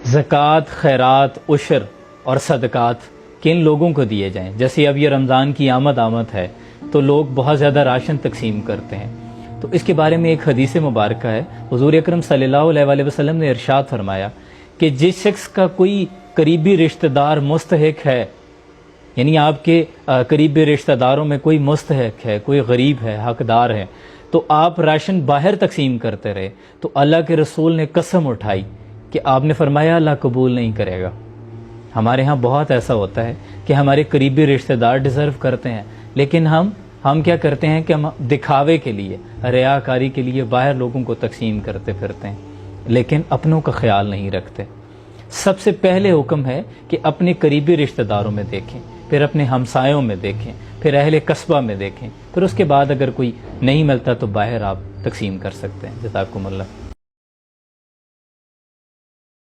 ज़कात, खैरात, उशर और सदक़ात किन लोगों को दिए जाएं। जैसे अब ये रमज़ान की आमद है तो लोग बहुत ज़्यादा राशन तकसीम करते हैं। तो इसके बारे में एक हदीस मुबारक है, हुज़ूर अकरम सल्लल्लाहु अलैहि वसल्लम ने इरशाद फरमाया कि जिस शख्स का कोई करीबी रिश्तेदार मुस्तहिक है, यानी आपके करीबी रिश्तेदारों में कोई मुस्तहिक है, कोई गरीब है, हकदार है, तो आप राशन बाहर तकसीम करते रहे, तो अल्लाह के रसूल ने कसम उठाई कि आपने फरमाया अल्लाह कबूल नहीं करेगा। हमारे यहाँ बहुत ऐसा होता है कि हमारे करीबी रिश्तेदार डिज़र्व करते हैं, लेकिन हम क्या करते हैं कि हम दिखावे के लिए, रियाकारी के लिए बाहर लोगों को तकसीम करते फिरते हैं, लेकिन अपनों का ख्याल नहीं रखते। सबसे पहले हुक्म है कि अपने करीबी रिश्तेदारों में देखें, फिर अपने हमसायों में देखें, फिर अहले कस्बा में देखें, फिर उसके बाद अगर कोई नहीं मिलता तो बाहर आप तकसीम कर सकते हैं। जज़ाकुमुल्लाह।